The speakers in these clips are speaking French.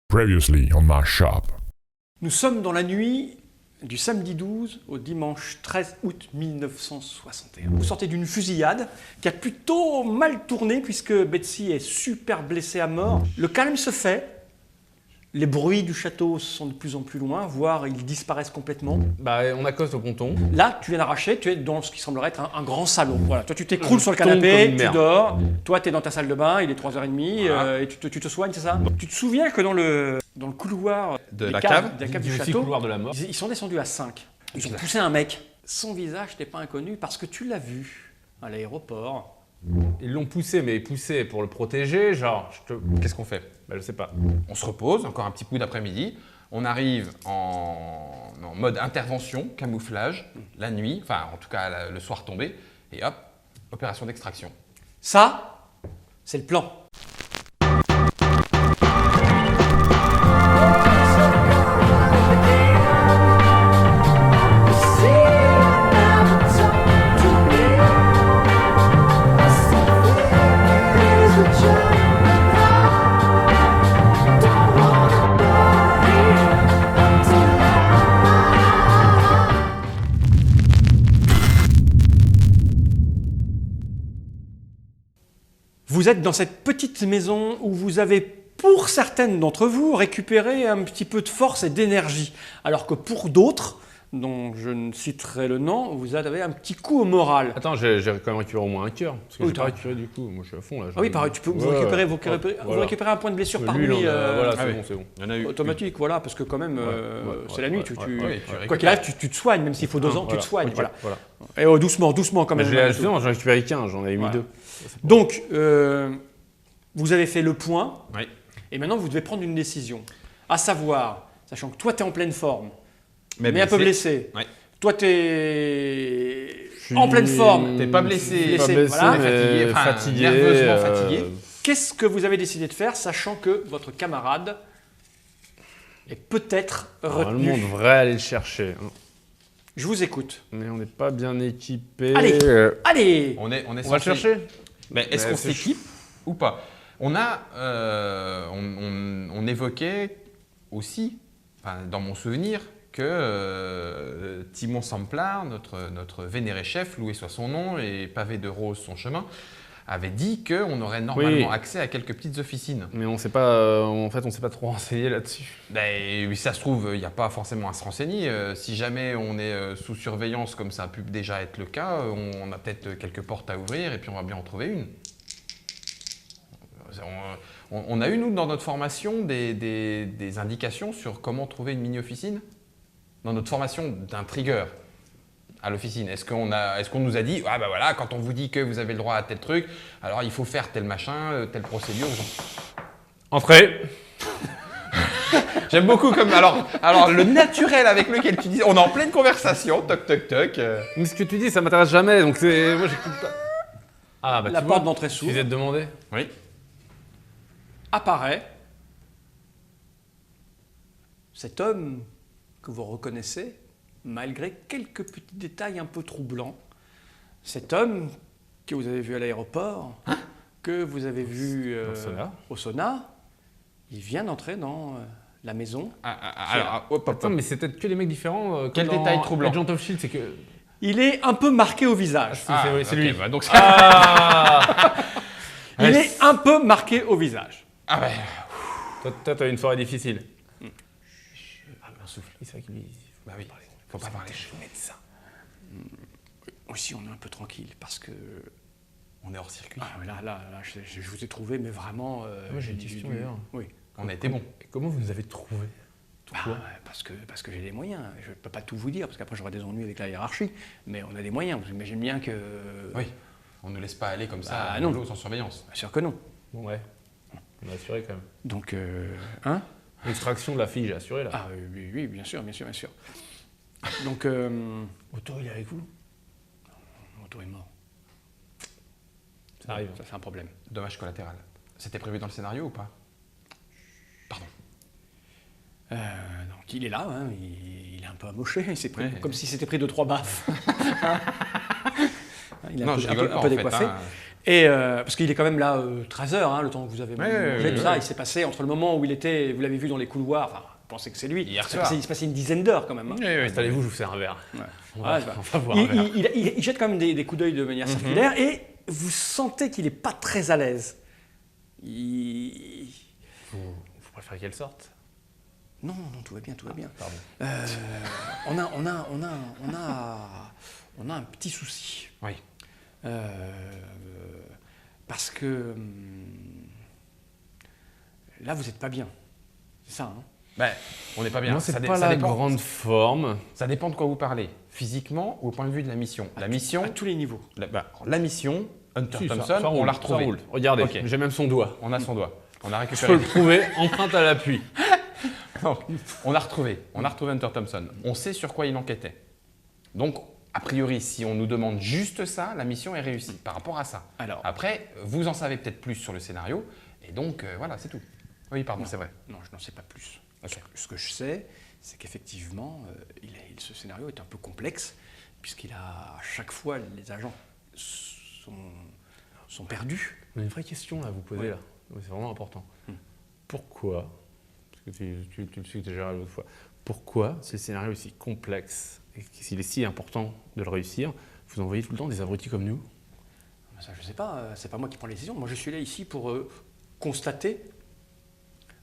Previously on my shop. Nous sommes dans la nuit du samedi 12 au dimanche 13 août 1961. Vous sortez d'une fusillade qui a plutôt mal tourné puisque Betsy est super blessée à mort. Le calme se fait. Les bruits du château sont de plus en plus loin, voire ils disparaissent complètement. Bah, on accoste au ponton. Là, tu viens d'arracher, tu es dans ce qui semblerait être un grand salon. Voilà, toi, tu t'écroules sur le tombe comme canapé, une tu merde. dors. Toi, tu es dans ta salle de bain, il est 3h30, Voilà. et tu te soignes, c'est ça? Tu te souviens que dans le couloir De des la caves, cave, de la cave du aussi château, couloir de la mort. ils sont descendus à 5. Ils ont poussé un mec. Son visage n'était pas inconnu parce que tu l'as vu à l'aéroport. Ils l'ont poussé, mais poussé pour le protéger, genre, qu'est-ce qu'on fait? Bah, je sais pas. On se repose, encore un petit coup d'après-midi. On arrive en mode intervention, camouflage, la nuit, enfin en tout cas le soir tombé, et hop, opération d'extraction. Ça, c'est le plan. Vous êtes dans cette petite maison où vous avez, pour certaines d'entre vous, récupéré un petit peu de force et d'énergie, alors que pour d'autres, dont je ne citerai le nom, vous avez un petit coup au moral. Attends, j'ai quand même récupéré au moins un cœur. Parce que Oui, j'ai pas t'as- récupéré du coup. Moi, je suis à fond là. Ah oui, pareil, vous récupérez, vous récupérez un point de blessure par Lui, nuit. voilà, ah c'est oui. bon, c'est bon. Il y en a eu. Automatique, voilà, parce que quand même, c'est la nuit. ouais, tu- ouais, tu récupères. quoi qu'il arrive, tu te soignes, même s'il faut 2 ans, tu te soignes. Ok, Voilà. Et doucement quand Mais même. j'en ai récupéré qu'un, j'en avais mis Voilà. 2. Donc, vous avez fait le point, Oui. et maintenant vous devez prendre une décision. À savoir, sachant que toi, tu es en pleine forme, mais un blessé. peu blessé. Ouais. Toi, tu es en pleine forme. T'es pas blessé, Blessé, Pas blessé, voilà. mais Fatigué, enfin, fatigué. nerveusement fatigué. Qu'est-ce que vous avez décidé de faire, sachant que votre camarade est peut-être retenu? Normalement, on devrait aller le chercher. hein. Je vous écoute. Mais on n'est pas bien équipé. Allez. Allez, On est On va le censé- chercher. Mais est-ce Mais qu'on c'est s'équipe ou pas? On évoquait aussi, enfin, dans mon souvenir, que Timon Samplar, notre vénéré chef, loué soit son nom et pavé de rose son chemin, avait dit qu'on aurait normalement Oui. accès à quelques petites officines. Mais on sait pas, en fait, on s'est pas trop renseigné là-dessus. Ben, ça se trouve, il n'y a pas forcément à se renseigner. Si jamais on est sous surveillance, comme ça a pu déjà être le cas, on a peut-être quelques portes à ouvrir et puis on va bien en trouver une. On a eu, nous, dans notre formation, des indications sur comment trouver une mini-officine? Dans notre formation d'intrigueur à l'officine. Est-ce qu'on nous a dit, ah ben voilà, quand on vous dit que vous avez le droit à tel truc, alors il faut faire tel machin, telle procédure. Entrez. J'aime beaucoup comme. Alors, le naturel avec lequel tu dis, on est en pleine conversation, toc toc toc. Mais ce que tu dis, ça m'intéresse jamais, donc c'est. Moi, j'écoute pas. Ah, bah la tu porte vois, d'entrée tu s'ouvre, viens de demander. Oui. apparaît cet homme que vous reconnaissez, malgré quelques petits détails un peu troublants. Cet homme que vous avez vu à l'aéroport, que vous avez vu sonar. au sonar, il vient d'entrer dans la maison. Alors, hop, hop, Attends, hop. mais c'est peut-être que les mecs différents. comme Quel dans détail troublant. Agent of Shield, c'est que. Il est un peu marqué au visage. c'est ok, lui. bah donc, Ah Il est un peu marqué au visage. ah ben, Toi, t'as une soirée difficile. un souffle. C'est vrai qu'il Bah oui, faut pas parler. médecin. Aussi, on est un peu tranquille parce que On est hors circuit. je vous ai trouvé, mais vraiment. j'ai une question, d'ailleurs. Oui. On a été bon. Comment vous nous avez trouvé? Ouais, parce que j'ai des moyens. Je ne peux pas tout vous dire, parce qu'après j'aurai des ennuis avec la hiérarchie. Mais on a des moyens. Vous imaginez bien que. Oui. On ne laisse pas aller comme ça, Bah, non. non. Sans surveillance. Bien sûr que non. Bon, ouais. On a assuré quand même. Donc, hein? L'extraction de la fille, j'ai assuré là. Ah oui, bien sûr. Donc, Otto, il est avec vous? Otto est mort. Ça arrive. Ça, c'est un problème. Dommage collatéral. C'était prévu dans le scénario ou pas? Pardon. Donc, il est là, hein, il est un peu amoché. Il s'est pris, Ouais. comme s'il s'était pris 2-3 baffes. Il est Non, un peu, je un rigole peu- pas un peu en fait. décoiffé. Hein. Et parce qu'il est quand même là 13 heures, hein, le temps que vous avez mangé, tout ça. ouais. Il s'est passé entre le moment où il était, vous l'avez vu dans les couloirs, enfin, vous pensez que c'est lui. Hier Il soir. s'est passé une dizaine d'heures quand même. Hein. Installez-vous, je vous sers un verre. Ouais. On va, Ouais, c'est on va boire un verre. il jette quand même des coups d'œil de manière circulaire et vous sentez qu'il n'est pas très à l'aise. Vous préférez qu'elle sorte? Non, tout va bien, tout va bien. Pardon. On a un petit souci. Oui. Parce que là, vous n'êtes pas bien. C'est ça, hein? Ben, on n'est pas bien. Moi, c'est Ça pas ça la dépend. grande forme. Ça dépend de quoi vous parlez. Physiquement ou au point de vue de la mission. La mission, À tous les niveaux. la mission, Hunter Si, ça Thompson, roule, on l'a ça retrouvé. roule. Regardez, Ok. j'ai même son doigt. On a son doigt. On a Je peux récupéré. le prouver, empreinte à l'appui. Donc, on a retrouvé Hunter Thompson. On sait sur quoi il enquêtait. Donc, a priori, si on nous demande juste ça, la mission est réussie par rapport à ça. Alors, Après, vous en savez peut-être plus sur le scénario, et donc voilà, c'est tout. Oui, pardon, Non. c'est vrai. non, je n'en sais pas plus. Ok. Ce que je sais, c'est qu'effectivement, ce scénario est un peu complexe, puisqu'il a à chaque fois, les agents sont perdus. On a une vraie question là à vous poser Ouais. là. C'est vraiment important. Pourquoi, parce que tu le suggérais l'autre fois, pourquoi ce scénario est si complexe et s'il est si important de le réussir, vous envoyez tout le temps des abrutis comme nous? Ça, je ne sais pas, c'est pas moi qui prends les décisions. Moi, je suis là ici pour constater.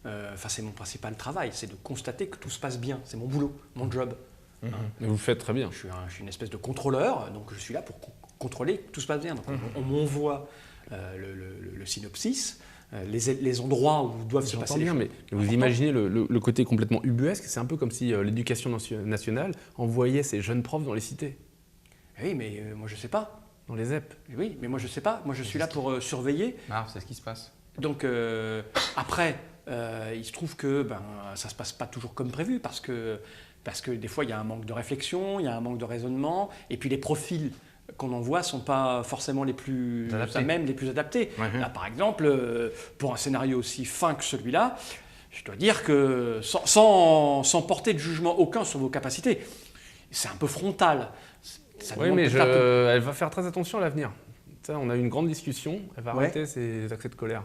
Enfin, c'est mon principal travail, c'est de constater que tout se passe bien. C'est mon boulot, mon job. Mais vous le faites très bien. Je suis une espèce de contrôleur, donc je suis là pour contrôler que tout se passe bien. Donc, on m'envoie le synopsis, les endroits où doivent se passer J'entends les bien, choses. mais vous imaginez le côté complètement ubuesque. C'est un peu comme si l'éducation nationale envoyait ses jeunes profs dans les cités, Oui, mais moi, je ne sais pas. dans les ZEP. Oui, mais moi, je ne sais pas. Moi, je suis là pour surveiller. Ah, c'est ce qui se passe. Donc, après, il se trouve que ça ne se passe pas toujours comme prévu, parce que des fois, il y a un manque de réflexion, il y a un manque de raisonnement, et puis les profils qu'on envoie ne sont pas forcément les plus Adaptés. même les plus adaptés. Ouais. Là, par exemple, pour un scénario aussi fin que celui-là, je dois dire que sans porter de jugement aucun sur vos capacités, c'est un peu frontal. Ça Oui, demande mais peut-être un peu- elle va faire très attention à l'avenir. Ça, on a eu une grande discussion. Elle va Ouais. arrêter ses accès de colère.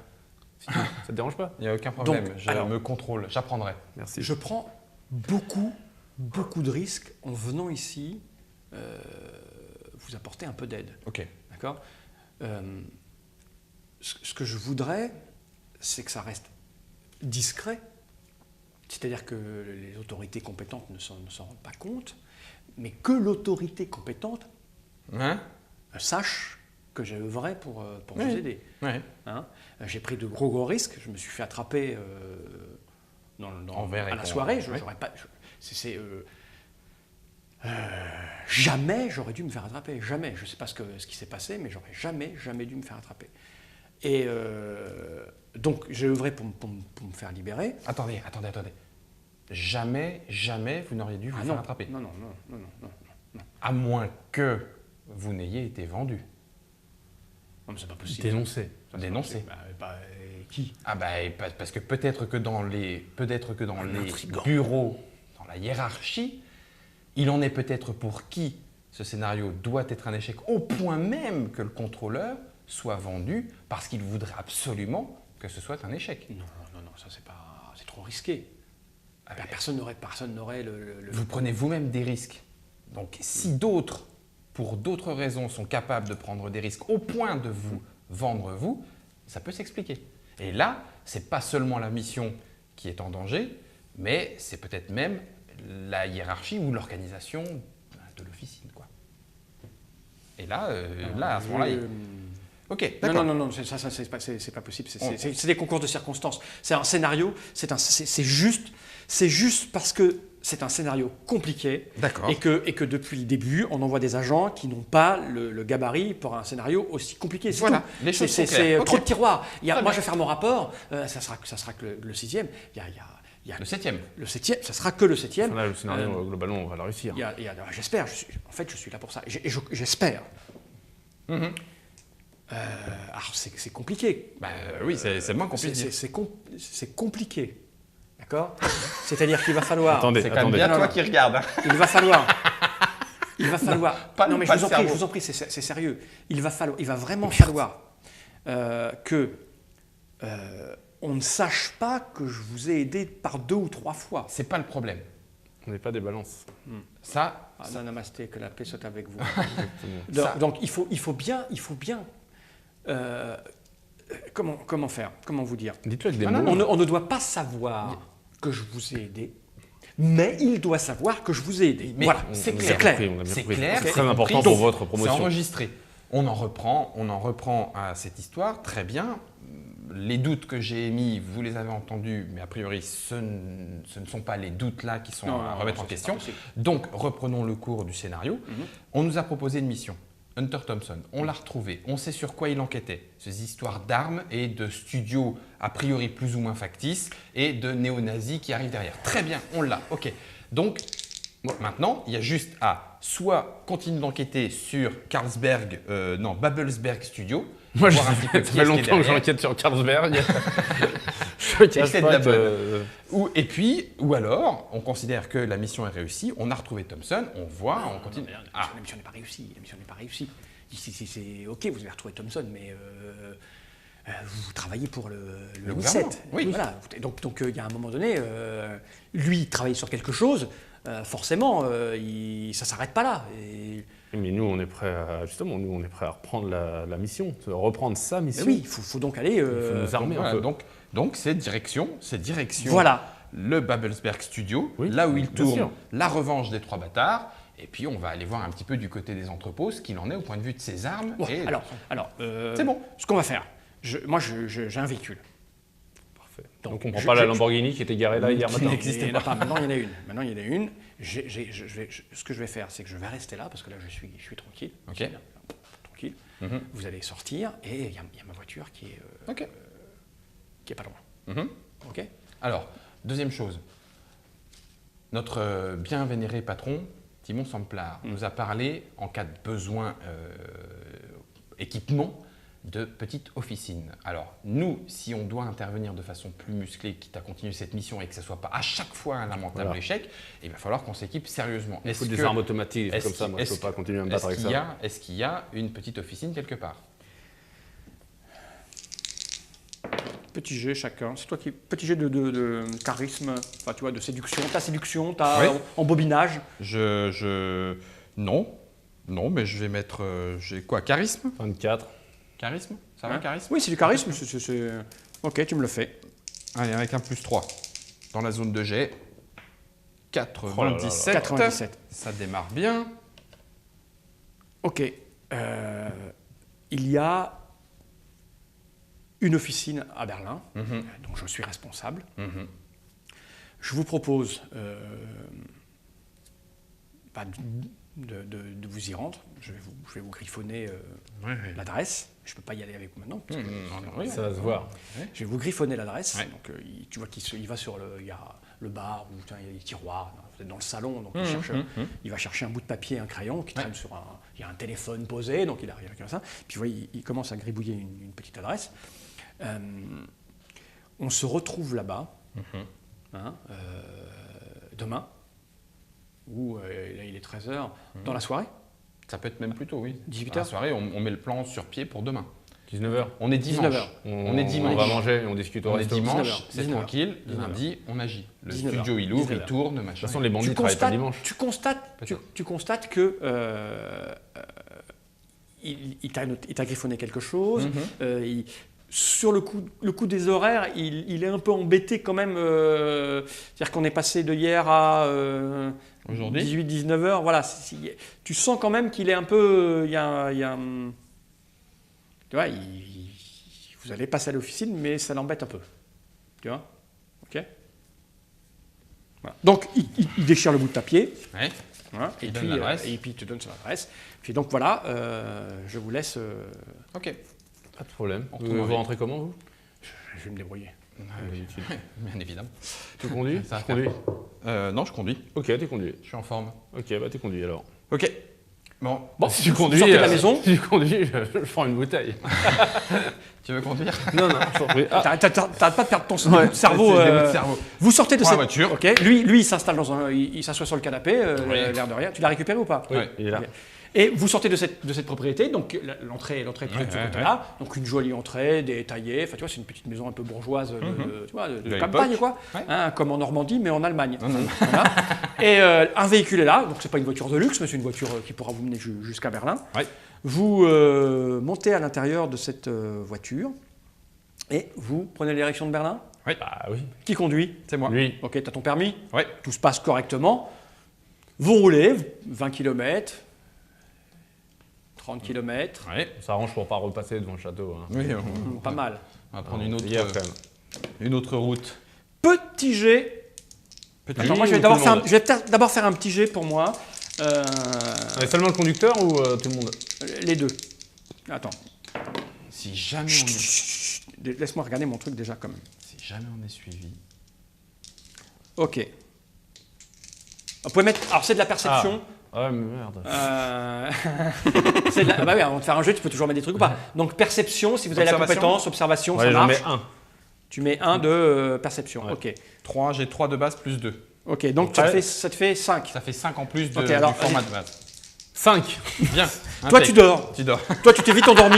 Ça te dérange pas? Il n'y a aucun problème. Donc, Je alors- me contrôle, j'apprendrai. Merci. Je prends beaucoup de risques en venant ici vous apporter un peu d'aide. Ok. D'accord. Ce que je voudrais, c'est que ça reste discret, c'est-à-dire que les autorités compétentes ne s'en rendent pas compte, mais que l'autorité compétente Hein? sache que j'ai œuvré pour Oui. vous aider. Ouais. Hein. J'ai pris de gros risques, je me suis fait attraper Envers et à la contre, soirée. ouais. J'aurais pas, jamais j'aurais dû me faire attraper, jamais. Je ne sais pas ce qui s'est passé, mais j'aurais jamais dû me faire attraper. Et donc j'ai œuvré pour me faire libérer. Attendez. Jamais vous n'auriez dû vous Ah faire attraper. non. À moins que vous n'ayez été vendu. Non, mais c'est pas possible. Dénoncer. Ça, c'est pas Dénoncer. possible. Qui? Ah bah parce que peut-être que dans les intrigant. bureaux, dans la hiérarchie, il en est peut-être pour qui ce scénario doit être un échec au point même que le contrôleur soit vendu parce qu'il voudrait absolument que ce soit un échec. Non, ça c'est trop risqué. Personne n'aurait le. Vous prenez vous-même des risques. Donc si d'autres, pour d'autres raisons, sont capables de prendre des risques au point de vous vendre vous, ça peut s'expliquer. Et là, c'est pas seulement la mission qui est en danger, mais c'est peut-être même la hiérarchie ou l'organisation de l'officine, quoi. Et là, à ce moment-là, ok, d'accord. Non, c'est pas possible. C'est des concours de circonstances. C'est un scénario. C'est juste parce que c'est un scénario compliqué. D'accord. Et que depuis le début, on envoie des agents qui n'ont pas le gabarit pour un scénario aussi compliqué. C'est Voilà, tout. les choses sont C'est claires. trop Ok. de tiroirs. Moi, bien. je vais faire mon rapport. Ça sera que le sixième. Il y a Le 7e. le septième. Ça sera que le septième. Là, le scénario, globalement, on va la réussir. J'espère. Je suis là pour ça. J'espère. Mhm. Alors, c'est compliqué. Bah, oui, c'est le moins qu'on puisse dire. C'est compliqué. D'accord. C'est-à-dire qu'il va falloir. Attendez, C'est quand même attendez. bien Non, toi non. qui regarde. Hein. Il va falloir. Non, mais pas je le vous en cerveau. prie, c'est sérieux. Il va vraiment falloir que on ne sache pas que je vous ai aidé par 2 ou 3 fois. C'est pas le problème. On n'est pas des balances. Ça, Ah, namasté, que la paix soit avec vous. Exactement. Ça- Donc il faut bien, comment faire, comment vous dire. Dites-le avec des Ah, non, mots. On ne doit pas savoir que je vous ai aidé, mais il doit savoir que je vous ai aidé. Mais voilà, c'est On a clair. bien compris, on a bien C'est compris. clair, C'est c'est très compris. important Donc, pour votre c'est promotion. enregistré. On en reprend à cette histoire, très bien. Les doutes que j'ai émis, vous les avez entendus, mais a priori, ce ne sont pas les doutes là qui sont à remettre en c'est question. pas possible. Donc, reprenons le cours du scénario. Mhm. On nous a proposé une mission. Hunter Thompson, on l'a retrouvé, on sait sur quoi il enquêtait. Ces histoires d'armes et de studios a priori plus ou moins factices et de néo-nazis qui arrivent derrière. Très bien, on l'a, ok. Donc, maintenant, il y a juste à soit continuer d'enquêter sur Babelsberg Studio. Moi, voir un petit peu ça qui fait est-ce qui est longtemps que derrière. j'enquête sur Carlsberg. Je ne cache c'est de pas la que... Ou alors, on considère que la mission est réussie, on a retrouvé Thompson, on voit, on continue. Non, Ah, la mission n'est pas réussie. La mission n'est pas réussie. Ici, c'est ok, vous avez retrouvé Thompson, mais vous travaillez pour le gouvernement, MI7. oui. Voilà. Donc il y a un moment donné, lui il travaille sur quelque chose. Forcément, ça ne s'arrête pas là. Et, Mais nous, on est prêt à, justement, on est prêt à reprendre la mission, reprendre sa mais mission. oui, il faut donc aller. Il faut nous armer un voilà, peu. donc c'est direction Voilà. le Babelsberg Studio, Oui, là où il bien tourne sûr. la revanche des 3 bâtards. Et puis on va aller voir un petit peu du côté des entrepôts ce qu'il en est au point de vue de ses armes. Bon, et- alors, C'est bon. Ce qu'on va faire, moi j'ai un véhicule. Parfait. Donc, Donc on ne prend je- pas la je- Lamborghini qui était garée là hier Qui matin. n'existait pas. Maintenant, il y en a une. Ce que je vais faire, c'est que je vais rester là parce que là, je suis tranquille. Ok. C'est bien, tranquille. Mhm. Vous allez sortir et il y a ma voiture qui est Ok. pas loin. Mhm. Ok. Alors, deuxième chose. Notre bien vénéré patron, Timon Samplard, nous a parlé, en cas de besoin équipement, de petite officine. Alors, nous, si on doit intervenir de façon plus musclée, quitte à continuer cette mission et que ce ne soit pas à chaque fois un lamentable Voilà. échec, il va falloir qu'on s'équipe sérieusement. Il faut Est-ce des que- armes automatiques, des trucs est-ce comme ça. qu'il- Moi, je ne est-ce peux pas continuer à me Est-ce battre avec qu'il y ça. est-ce qu'il y a une petite officine quelque part? Petit jet chacun. C'est toi qui. Petit jet de charisme, enfin tu vois, de séduction. Ta séduction, ta Ouais. embobinage. Non, mais je vais mettre... j'ai quoi? Charisme? 24. Charisme? Ça va, Hein charisme? Oui, c'est du charisme. Ok, tu me le fais. Allez, avec un plus 3. Dans la zone de jet. 97. 97. Ça démarre bien. Ok. Il y a une officine à Berlin, dont je suis responsable. Je vous propose de vous y rendre. Je vais vous griffonner l'adresse. Je ne peux pas y aller avec vous maintenant. parce que- Ça va se voir. Je vais vous griffonner l'adresse. Ouais. Donc, tu vois il va sur il y a le bar, où il y a les tiroirs, vous êtes dans le salon, donc il va chercher un bout de papier, un crayon qui traîne sur il y a un téléphone posé, donc il arrive comme ça. Puis vous voyez, il commence à gribouiller une petite adresse. On se retrouve là-bas demain, où là, il est 13h, dans la soirée. Ça peut être même plus tôt, oui. 18 Dans la heures. soirée, on met le plan sur pied pour demain. 19h. On est dimanche. 19h. On est dimanche. On va manger et on discute au On est resto. dimanche, 19h. c'est 19h. tranquille. 19h. Lundi, on agit. Le 19h. studio, il ouvre, il 19h. tourne, machin. De toute façon, les bandits ne travaillent pas dimanche. Tu constates que il t'a griffonné quelque chose. Sur le coup des horaires, il est un peu embêté quand même. C'est-à-dire qu'on est passé de hier à Aujourd'hui 18-19 heures. Voilà, tu sens quand même qu'il est un peu. Il y a tu vois, vous allez passer à l'officine, mais ça l'embête un peu. Tu vois? Ok. Voilà. Donc, il déchire le bout de papier. Ouais. Voilà, Il donne l'adresse. et puis il te donne son adresse. Puis donc voilà, je vous laisse. Ok. Pas de problème. On Vous, retourne en vous ville. rentrez comment, vous Je vais me débrouiller. Bien évidemment. Tu conduis Ça va Tu conduis Non, je conduis. Ok, tu conduis. Je suis en forme. Ok, bah tu conduis alors. Ok. Bon, Bon, Si tu vous conduis, sortez de la maison. Si tu conduis, je prends une bouteille. tu veux conduire? Non, non, je t'en prie. Ah, T'arrêtes pas de perdre ton Ouais, cerveau. c'est des bouts de cerveau. Vous sortez de Prends la cette voiture. Ok. Lui, il s'installe il s'assoit sur le canapé, Oui. l'air de rien. Tu l'as récupéré ou pas? oui, Ouais. il est là. Ok. Et vous sortez de cette propriété, donc l'entrée est de ce côté-là, donc une jolie entrée, détaillée, enfin tu vois, c'est une petite maison un peu bourgeoise tu vois, de campagne, quoi, hein, comme en Normandie, mais en Allemagne. Voilà. Et un véhicule est là, donc c'est pas une voiture de luxe, mais c'est une voiture qui pourra vous mener jusqu'à Berlin. Ouais. Vous montez à l'intérieur de cette voiture et vous prenez la direction de Berlin. Oui. Bah oui. Qui conduit? C'est moi. Lui. Ok, tu as ton permis? Ouais. Tout se passe correctement. Vous roulez 20 km, 30 km, Ouais. On s'arrange pour pas repasser devant le château. Hein. Oui, pas mal. on va prendre Hier, quand même. une autre route. Petit jet. Petit Attends, moi je ou vais tout le monde je vais peut-être d'abord faire un petit jet pour moi. Mais seulement le conducteur ou tout le monde? Les deux. Attends. Si jamais Chut, on est, chut, chut. Laisse-moi regarder mon truc déjà quand même. si jamais on est suivi. Ok. Vous pouvez mettre. Alors c'est de la perception. Ouais, mais merde. C'est de la... Bah oui, avant de faire un jeu, tu peux toujours mettre des trucs ou pas. Donc perception, si vous avez la Observation. compétence, observation, Ouais, ça j'en marche. mets un. Tu mets un de perception. Ouais. Ok. 3, j'ai 3 de base plus 2. Ok, donc Ouais. ça te fait 5. Ça fait 5 en plus Ok, alors, du format de base. 5. Bien. Toi, tu dors. Tu dors. Toi, tu t'es vite endormi.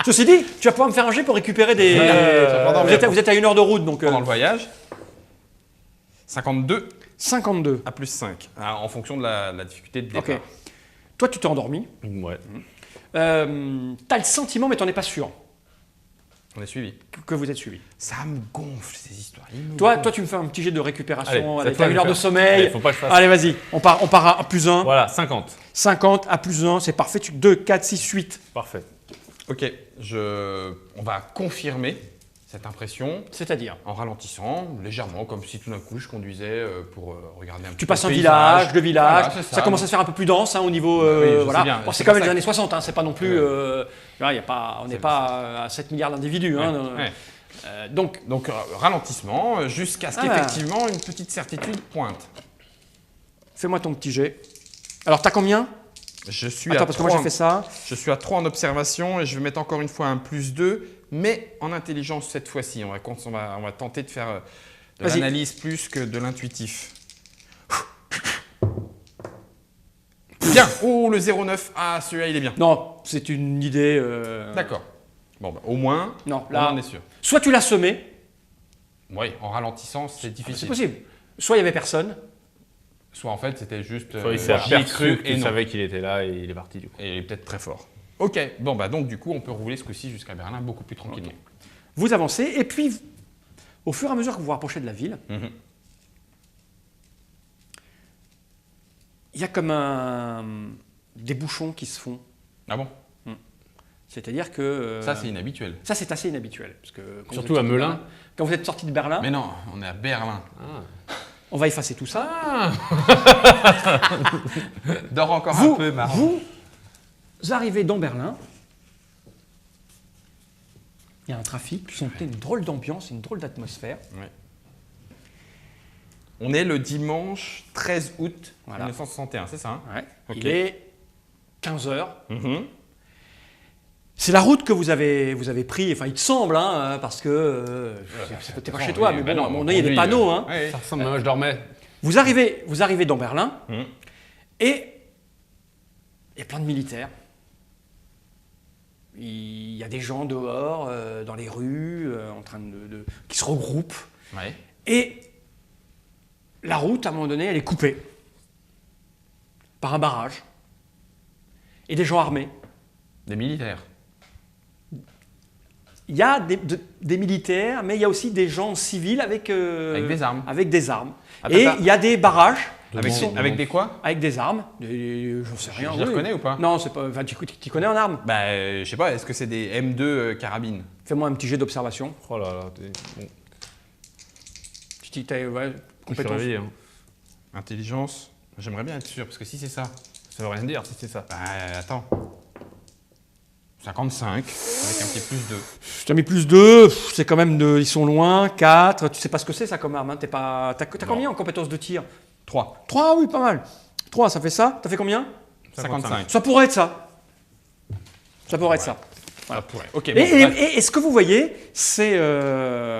Ceci dit, tu vas pouvoir me faire un jet pour récupérer des. Vous êtes à 1 heure de route, donc. Pendant le voyage. 52 52. à plus 5. En fonction de la difficulté de Ok. départ. Toi, tu t'es endormi. Ouais. T'as le sentiment, mais t'en es pas sûr, On est suivi. que vous êtes suivi. Ça me gonfle ces histoires. Toi, tu me fais un petit jet de récupération. Allez, Allez, cette t'as fois, 1 heure je de vais sommeil. Allez, faut pas que je fasse. Allez, vas-y. On part à plus 1. Voilà, 50. 50 à plus 1, c'est parfait. 2, 4, 6, 8. Parfait. Ok, on va confirmer cette impression C'est-à-dire, en ralentissant légèrement, comme si tout d'un coup je conduisais pour regarder un petit tu peu passes le un paysage. village, 2 villages. Voilà, c'est ça commence à se faire un peu plus dense au niveau. Oui, je sais voilà. bien. Bon, c'est C'est quand pour même les ça années 60, c'est pas non plus. Ouais. On n'est pas à 7 milliards d'individus. Ouais, Hein, ouais. donc, Ralentissement jusqu'à ce qu'effectivement une petite certitude pointe. fais-moi ton petit jet. Alors, t'as combien? Je suis Attends, à parce que moi j'ai fait ça. Je suis à 3 en observation et je vais mettre encore une fois un plus 2, mais en intelligence cette fois-ci. On va tenter de faire de Vas-y. l'analyse plus que de l'intuitif. Bien. Oh, le 0,9. Ah, celui-là, il est bien. Non, c'est une idée. D'accord. Bon, bah, au moins, Non, là, là, on est sûr. soit tu l'as semé, Oui, en ralentissant, c'est c'est difficile. possible. Soit il y avait personne. Soit en fait, c'était juste. Soit il s'est j'y ai aperçu cru et qu'il non. savait qu'il était là et il est parti du coup. Et il est peut-être très fort. Ok, bon, bah donc du coup, on peut rouler ce coup-ci jusqu'à Berlin beaucoup plus tranquillement. Vous avancez, et puis, au fur et à mesure que vous vous rapprochez de la ville, Mhm. il y a comme des bouchons qui se font. Ah bon? C'est-à-dire que. Ça, c'est inhabituel. Ça, c'est assez inhabituel. Parce que quand Surtout vous êtes à sorti de Melun. Berlin- Quand vous êtes sorti de Berlin, Mais non, on est à Berlin. on va effacer tout ça. Dors encore Vous, un peu, marrant. vous arrivez dans Berlin. Il y a un trafic, vous sentez une drôle d'ambiance, une drôle d'atmosphère. Ouais. On est le dimanche 13 août Voilà. 1961, c'est ça hein? Ouais. Ok. Il est 15h. Mhm. C'est la route que vous avez pris, enfin il te semble, hein, parce que c'est peut-être pas chez toi, mais bon, à un moment donné, il y a des panneaux. Hein. Ouais. Ça ressemble, moi je dormais. Vous arrivez dans Berlin Mhm. et il y a plein de militaires. Il y a des gens dehors, dans les rues, en train qui se regroupent. Ouais. Et la route, à un moment donné, elle est coupée par un barrage et des gens armés. Des militaires. Il y a des militaires, mais il y a aussi des gens civils avec des armes. Avec des armes. Attends, Et attends. il y a des barrages Avec des quoi? avec des armes. J'en sais rien. Je les oui. reconnais ou pas? Non, c'est pas. Enfin, tu connais en armes. Bah, je sais pas, est-ce que c'est des M2 carabines? Fais-moi un petit jet d'observation. Oh là là, bon, Ouais, je suis compétence. réveillé. Hein. Intelligence? J'aimerais bien être sûr, parce que si c'est ça. Ça veut rien dire si c'est ça. Bah, attends. 55, avec un petit plus 2. Je t'ai mis plus 2, c'est quand même ils sont loin. 4, tu sais pas ce que c'est ça comme arme. Hein. T'as combien en compétence de tir? 3. 3, oui, pas mal. 3, ça fait ça. T'as fait combien? 55. Ça pourrait être ça. Ça pourrait être ça. Ça pourrait. Ok, Et, bon, bref. et ce que vous voyez, c'est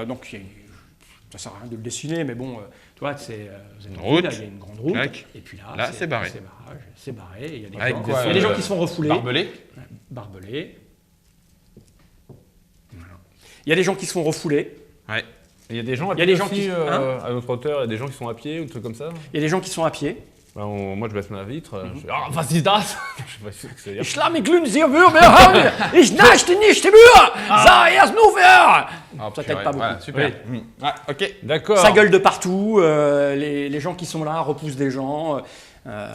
donc il y a Ça sert à rien de le dessiner, mais bon, tu vois, vous êtes Une en route. ville, là, il y a une grande route. Clac. Et puis Là, c'est barré. C'est barré. Il y a des, Avec gens, quoi, il y a des gens qui se font refouler. Barbelé. Barbelés. Voilà. Il y a des gens qui se font refouler. Ouais. Il y a des gens à Il y a pied des gens aussi, qui- à notre hauteur, il y a des gens qui sont à pied ou des trucs comme ça. Il y a des gens qui sont à pied. Bah, moi, je baisse ma vitre. Je fais, ah, was ist das? Je sais pas ce que ça veut dire. Ich lasse mich glühen, Sie Würmer haben. Ich naschte nicht Mühe. Ça erst nur faire. Ah, Ça t'aide purée. pas beaucoup. Voilà, super. Ah, ok. D'accord. Ça gueule de partout. Les gens qui sont là repoussent des gens.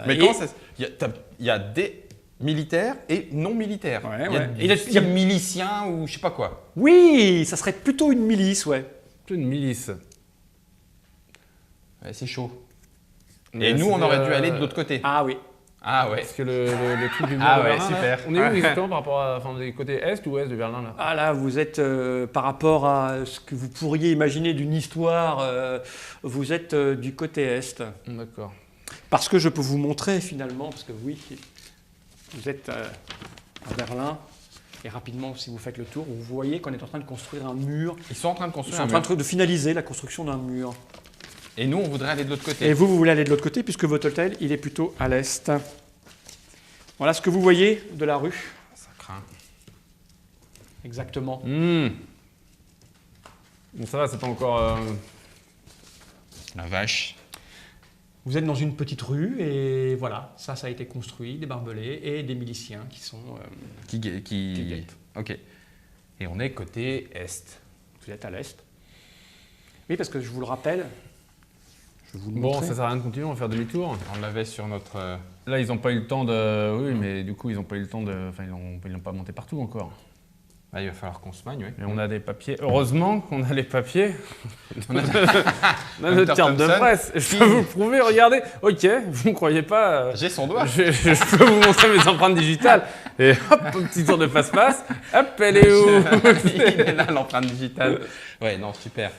Mais et- comment ça il y a des militaires et non militaires. Ouais, il y a ouais. des Il y a- miliciens ou je sais pas quoi. Oui, ça serait plutôt une milice, ouais. C'est une milice. Ouais, c'est chaud. Mais Et nous, c'est, on aurait dû aller de l'autre côté. Ah oui. Ah ouais. Parce que le truc du mur Ah de ouais, Berlin, là, super. on est où Ouais. exactement par rapport à, enfin, des côtés est ou ouest de Berlin là? Ah là, vous êtes, par rapport à ce que vous pourriez imaginer d'une histoire, vous êtes du côté Est. D'accord. Parce que je peux vous montrer finalement, parce que oui, vous êtes à Berlin, et rapidement, si vous faites le tour, vous voyez qu'on est en train de construire un mur. Ils sont en train de Ils construire sont un en train mur. de finaliser la construction d'un mur. Et nous, on voudrait aller de l'autre côté. Et vous voulez aller de l'autre côté, puisque votre hôtel, il est plutôt à l'Est. Voilà ce que vous voyez de la rue, Ça craint. exactement. Bon, ça va, c'est pas encore. La vache. Vous êtes dans une petite rue, et voilà, ça a été construit, des barbelés et des miliciens qui sont... Qui guettent. Ok. Et on est côté est. Vous êtes à l'Est. Oui, parce que je vous le rappelle, je vais vous le Bon, montrer. ça sert à rien de continuer, on va faire demi-tour. On l'avait sur notre. Là, ils n'ont pas eu le temps de. Oui, mais du coup, ils n'ont pas eu le temps de. Enfin, ils n'ont pas monté partout encore. Ah, il va falloir qu'on se magne, oui. Et on a des papiers. Heureusement qu'on a les papiers. On a- On a notre carte de Thompson. presse. Je peux vous le prouver, regardez. Ok, vous ne croyez pas. J'ai son doigt. Je peux vous montrer mes empreintes digitales. Et hop, un petit tour de passe-passe. Hop, elle est où? Il est là, l'empreinte digitale. Ouais, non, super.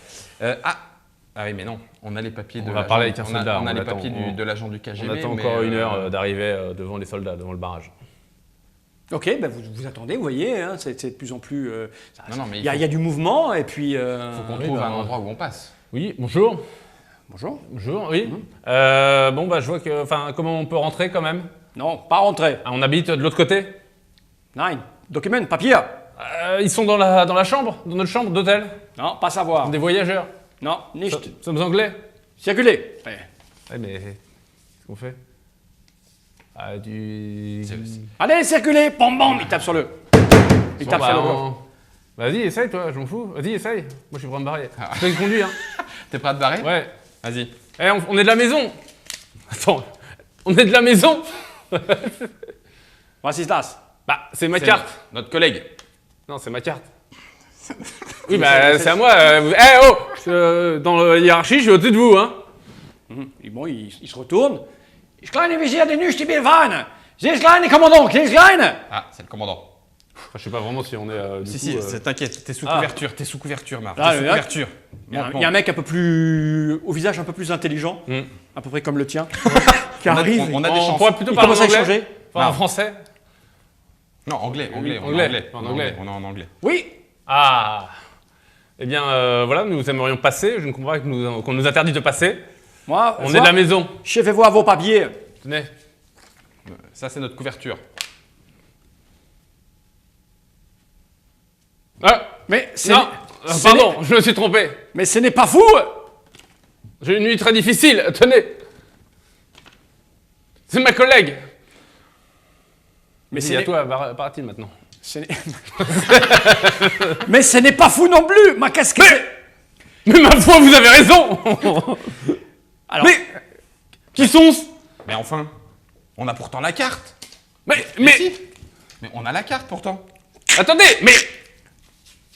Ah oui, mais non, on a les papiers On de va l'agent- parler avec un on a- soldat, On a on les attend, papiers de l'agent du KGB. On attend mais, encore une heure d'arriver devant les soldats, devant le barrage. Ok, ben vous attendez, vous voyez, hein, c'est de plus en plus... Non, mais il y a du mouvement, et puis... il faut qu'on oui, trouve bah, un endroit où on passe. Oui, bonjour. Bonjour. Bonjour, oui. Bon, bah, je vois que. Enfin, comment on peut rentrer quand même? Non, pas rentrer. Ah, on habite de l'autre côté? Nein, document, papier. Ils sont dans la chambre, dans notre chambre d'hôtel. Non, pas savoir. Des voyageurs. Non, nicht. Sommes anglais. Circuler. Ouais. Ouais, mais. Qu'est-ce qu'on fait? Ah, du. Allez, circuler. Bam, bam, il tape sur le... Il Bon, tape bah, sur le bord. Vas-y, essaye, toi, je m'en fous. Vas-y, essaye. Moi, je suis prêt à me barrer. Ah. Je peux conduire, hein. T'es prêt à te barrer? Ouais. Vas-y. Eh, on est de la maison. Attends, on est de la maison. Was ist das? Bah, c'est ma C'est carte. Notre collègue. Non, c'est ma carte. Oui, bah, c'est à moi. Eh, oh dans la hiérarchie, je suis au-dessus de vous, hein. Et bon, il se retourne. Ich kleine Visier de nicht die Fahren. Sie kleine Kommandant, sie kleine. Ah, c'est le commandant. Enfin, je sais pas vraiment si on est. Du Si, coup, t'inquiète, t'es sous Ah. couverture, t'es sous couverture, Marc. Ah, T'es sous le couverture. Il y a un mec un peu plus... au visage un peu plus intelligent, à peu près comme le tien, qui On a- arrive. on a des on chances. pourrait plutôt Il parler en commence à anglais. échanger. Enfin, en Non. français. Non, anglais, anglais, on est Anglais, anglais. en On est anglais. On est en anglais. Oui. Ah. Eh bien, voilà, nous aimerions passer. Je ne comprends pas qu'on nous interdit de passer. Moi, On est de la maison. Je vais voir vos papiers. Tenez. Ça, c'est notre couverture. Ah, Mais c'est... non, pardon, je me suis trompé. Mais ce n'est pas vous. J'ai une nuit très difficile. Tenez. C'est ma collègue. Mais C'est à toi, part-il maintenant. ce n'est- Mais ce n'est pas fou non plus. Ma casquette. Mais ma foi, vous avez raison. Alors, Mais qui sont-ce? Mais enfin, on a pourtant la carte. Mais Si. Mais on a la carte pourtant. attendez, mais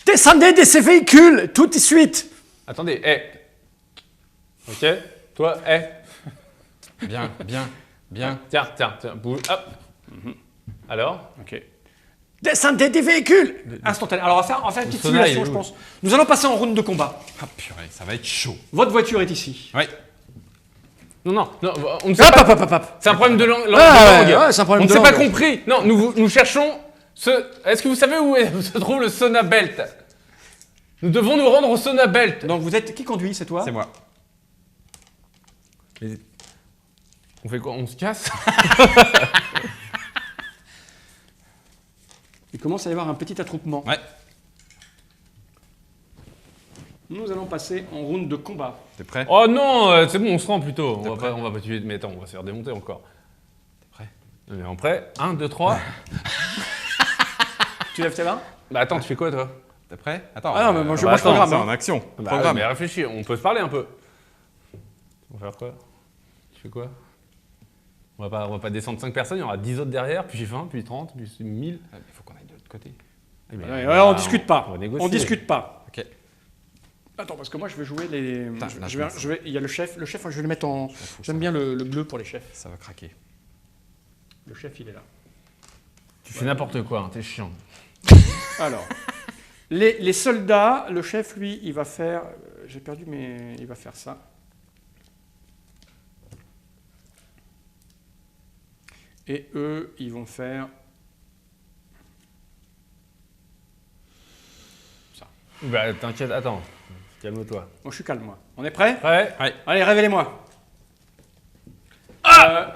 descendez de ces véhicules tout de suite. attendez, Ok, toi, Bien, bien, bien. Tiens, bouge, hop. Alors? Ok. Descendez des véhicules. Instantanément. Alors, on va faire une petite sauna, il simulation, est je où pense. Nous allons passer en route de combat. Ah purée, ça va être chaud. Votre voiture est ici. Ouais. Non, on ne sait Hop, pas. hop, hop, hop, hop. C'est un problème de langue. ouais, c'est un problème On ne de s'est pas langue. compris. Non, nous cherchons ce. Est-ce que vous savez où se trouve le sauna belt? Nous devons nous rendre au sauna belt. Donc vous êtes... Qui conduit, c'est toi? C'est moi. Mais on fait quoi? On se casse? Il commence à y avoir un petit attroupement. Ouais. Nous allons passer en round de combat. T'es prêt? Oh non, c'est bon, on se rend plutôt. T'es prêt? On va pas tuer. Mais attends, on va se faire démonter encore. T'es prêt? On est en prêt. 1, 2, 3. Tu lèves tes mains? Bah attends, tu fais quoi toi? T'es prêt? Attends. Ah non, mais moi, je bah, programme. C'est hein. en action. Bah, Programme. mais réfléchis, on peut se parler un peu. On va faire quoi? Tu fais quoi? On va pas descendre 5 personnes, il y aura 10 autres derrière, puis 20, puis 30, puis 1000. Il faut qu'on aille de l'autre côté. Eh ben, Ouais, on discute pas. on va négocier. On discute pas. Ok. Attends, parce que moi je vais jouer les. Putain, là, il y a le chef. Le chef, je vais le mettre en. fous, J'aime bien le bleu pour les chefs. Ça va craquer. Le chef, il est là. Tu fais n'importe quoi, hein, t'es chiant. Alors, les soldats, le chef, lui, il va faire. J'ai perdu, mais il va faire ça. Et eux, ils vont faire. Bah t'inquiète, attends. Calme-toi. Moi, je suis calme, moi. On est prêt? Prêt? Allez, révélez-moi.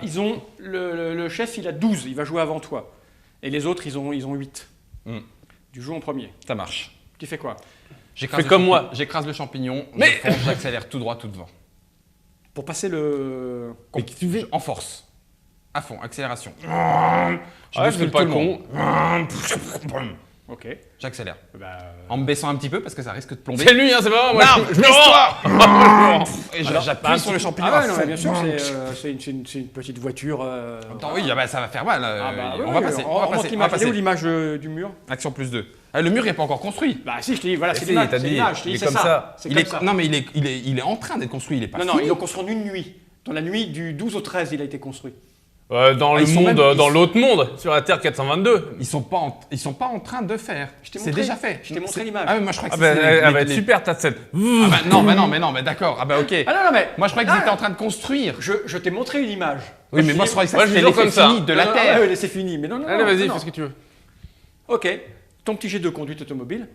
Ils ont le chef, il a 12, il va jouer avant toi. Et les autres, ils ont 8. Hmm. Tu joues en premier. Ça marche. Tu fais quoi? J'écrase Fais comme le moi. J'écrase le champignon, Mais- je fonce, j'accélère tout droit, tout devant. Pour passer le. Mais qui tu fais? En force. À fond, accélération. Je Ah, je bouscule fais pas tout le con. monde. Ok. J'accélère. Bah, En me baissant un petit peu parce que ça risque de plomber. C'est lui, hein, c'est pas moi. Bam, je me baisse-toi rends. Et Alors, j'appuie sur le champignon. Ah à ouais, non, fond. mais bien sûr, c'est une petite voiture. Attends, oui, ah bah, ça va faire mal. Ah bah, on oui, va oui, passer. on On va remonte passer. On va l'image. Elle est où passer. l'image du mur? Action plus 2. Ah, le mur n'est pas encore construit. Bah si, je te dis, voilà, c'est si, l'image. t'as C'est dit, l'image, je te il dis, est c'est comme ça. C'est Il comme est, ça. non, mais il est en train d'être construit. Il est pas Non, non, fini. ils l'ont construit en une nuit. Dans la nuit du 12 au 13, il a été construit. Dans Ah, le ils sont monde, même- dans l'autre monde, sur la Terre 422. Ils sont pas en train de faire. Je t'ai C'est montré- déjà fait. je t'ai montré C'est- l'image. Ah mais moi je crois que Ah bah, c'était elle va être les- super ta scène. Ah bah, non, mais d'accord. Ah bah ok. Ah non, non, mais. Moi je croyais qu'ils étaient en train de construire. Je t'ai montré une image. Oui, mais moi je croyais que ça Moi, je c'était dis toujours l'effet comme ça. fini de la Non, non, Terre. ouais, c'est fini. Mais non, non. Allez, non, vas-y, non. fais ce que tu veux. Ok. Ton petit jet de conduite automobile.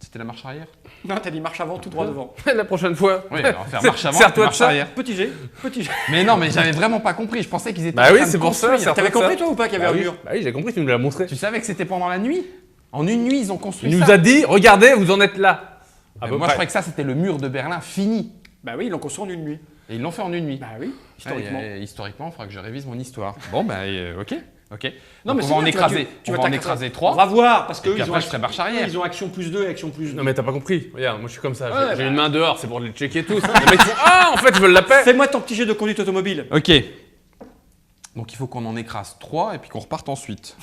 C'était la marche arrière. Non, t'as dit marche avant, tout droit devant. La prochaine fois. Oui, on va faire marche avant, Serre-toi de marche ça. arrière. Petit jet, petit jet. Mais non, mais j'avais vraiment pas compris. Je pensais qu'ils étaient Bah en oui, train de c'est pour ça. construire. serre-toi T'avais de ça. compris toi ou pas qu'il y avait Bah un oui. mur? Bah oui, j'ai compris, tu nous l'as montré. Tu savais que c'était pendant la nuit? En une nuit, ils ont construit Il ça. nous a dit, regardez, vous en êtes là. À Mais peu moi, je près. croyais que ça, c'était le mur de Berlin fini. Bah oui, ils l'ont construit en une nuit. Et ils l'ont fait en une nuit. Bah oui, historiquement. Historiquement, il faudra que je révise mon histoire. Bon, bah, ok. Non, Donc, mais on va en c'est bien, écraser. tu On vas va en t'accraser. écraser On 3. va voir, parce que Et puis eux, après, je ferai marche arrière. Ils ont action plus 2 et action plus 2. Non mais t'as pas compris. Regarde, moi je suis comme ça. Ouais, J'ai bah. une main dehors, c'est pour les checker tous. Les mecs font ah en fait je veux la paix. Fais-moi ton petit jet de conduite automobile. Ok. Donc, il faut qu'on en écrase 3 et puis qu'on reparte ensuite.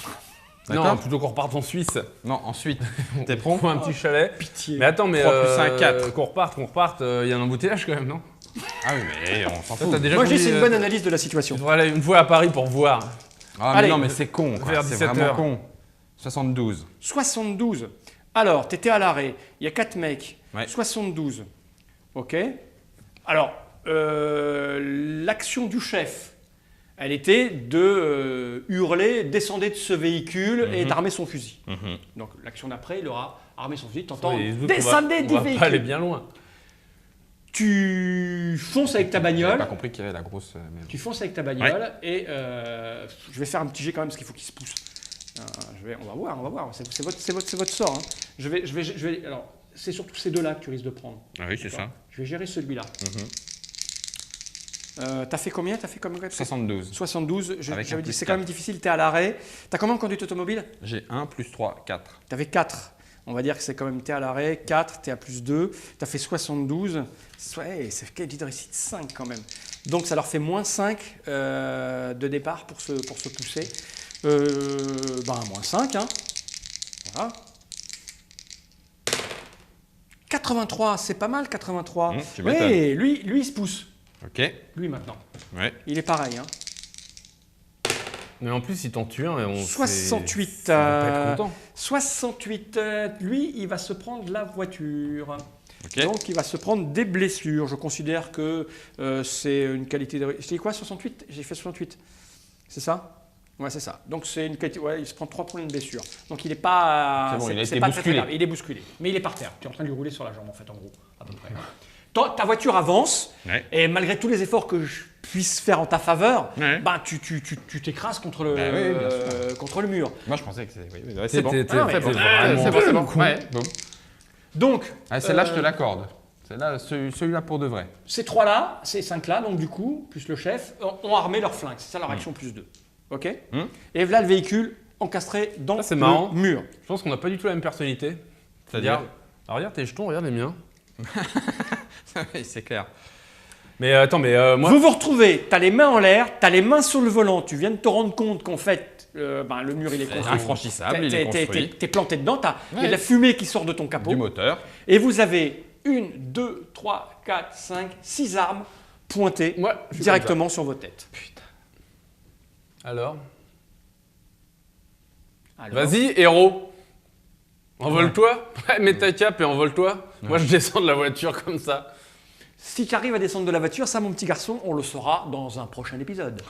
Non, D'accord. plutôt qu'on reparte en Suisse. Non, ensuite. T'es On prêt? prend un petit chalet. Pitié. Mais attends, mais 3 plus 1, 4. qu'on reparte, il y a un embouteillage quand même, non? Ah oui, mais on s'en Toi, fout. t'as déjà Moi, je dis conduit, c'est une bonne analyse de la situation. Tu devrais aller une fois à Paris pour voir. Ah, mais Allez. non, mais c'est con. quoi. Vers C'est 17 vraiment heures. con. 72. 72. Alors, t'étais à l'arrêt. Il y a 4 mecs. Ouais. 72. Ok. Alors, l'action du chef, elle était de hurler, descendez de ce véhicule et d'armer son fusil. Donc, l'action d'après, il aura armé son fusil. T'entends Et les autres, descendez du on va véhicule. pas aller bien loin. Tu fonces avec ta J'ai pas bagnole. compris qu'il y avait la grosse. Mais bon. Tu fonces avec ta bagnole et je vais faire un petit jet quand même parce qu'il faut qu'il se pousse. On va voir. C'est votre sort. Hein. Je vais. Alors, c'est surtout ces deux-là que tu risques de prendre. Ah oui, c'est ça. Je vais gérer celui-là. T'as fait combien? 72. 72. Avec un J'avais dit plus c'est quand même 4. difficile. T'es à l'arrêt. T'as combien en conduite automobile? J'ai 1 plus 3, 4. T'avais 4. On va dire que c'est quand même t'es à l'arrêt. 4, t'es à plus 2. T'as fait 72. Ouais, c'est quel de réussite 5 quand même. Donc ça leur fait moins 5 de départ pour se pousser. Moins 5. Hein. Voilà. 83, c'est pas mal 83. Tu m'étonnes. Oui, lui il se pousse. Ok. Lui maintenant. Ouais. Il est pareil. Hein. Mais en plus, ils t'ont tué. Et on 68. On va pas être content. 68. Lui, il va se prendre la voiture. Ok. Donc, il va se prendre des blessures. Je considère que c'est une qualité de... Je t'ai dit quoi, 68? J'ai fait 68. C'est ça? Ouais, c'est ça. Donc c'est une ouais, il se prend 3 points de blessure. Donc il n'est pas. C'est bon, il a été pas très, très bousculé. grave. Il est bousculé. Mais il est par terre. Tu es en train de lui rouler sur la jambe, en fait, en gros, à peu près. Ta voiture avance, Ouais. et malgré tous les efforts que je puisse faire en ta faveur, Ouais. ben, tu t'écrases contre le, Bah oui, bien sûr. contre le mur. Moi, je pensais que c'était. Oui, ouais, c'est bon. C'était Ah, mais fait bon. vraiment C'est bon. cool. Ouais, boum. Donc, Ah, celle-là, je te l'accorde. Celle-là, celui-là pour de vrai. ces 3-là, ces 5-là, donc du coup, plus le chef, ont armé leur flingue. C'est ça leur action plus 2. OK. Et là, le véhicule encastré dans Ça, c'est le marrant. mur. Je pense qu'on n'a pas du tout la même personnalité. C'est-à-dire Regarde, alors, regarde tes jetons, regarde les miens. Oui, c'est clair. Mais attends, mais moi. Vous vous retrouvez, tu as les mains en l'air, tu as les mains sur le volant, tu viens de te rendre compte qu'en fait, le mur il est construit. Infranchissable, il est construit. T'es planté dedans, il y a Ouais. de la fumée qui sort de ton capot. Du moteur. Et vous avez 1, 2, 3, 4, 5, 6 armes pointées Ouais, je suis directement sur vos têtes. Alors Alors, Vas-y, héros. Envole-toi. Ouais, mets ta cape et envole-toi. Moi, je descends de la voiture comme ça. si tu arrives à descendre de la voiture, ça mon petit garçon, on le saura dans un prochain épisode.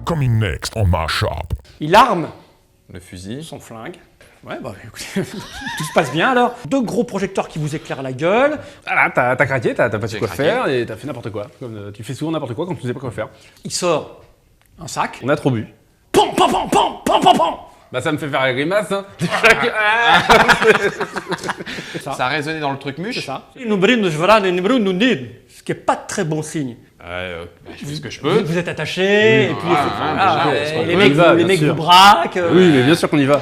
Coming next on my shop. Il arme Le fusil. son flingue. Ouais, bah écoutez, tout se passe bien alors. 2 gros projecteurs qui vous éclairent la gueule. Voilà, t'as craqué, t'as pas su J'ai quoi craqué. faire et t'as fait n'importe quoi. Comme, tu fais souvent n'importe quoi quand tu sais pas quoi faire. Il sort un sac. On a trop bu. Pam, pam, pam, pam, pam, pam, pam. Bah, ça me fait faire la grimace, hein. Ça a résonné dans le truc C'est muche. ça. Nous brûlons, je verrai, nous brûlons, nous nid. Ce qui n'est pas de très bon signe. Je fais ce que je Vous, peux. êtes attaché, et puis voilà, voilà, déjà, les on y va, les bien mecs sûr. vous braquent. Oui, mais bien sûr qu'on y va.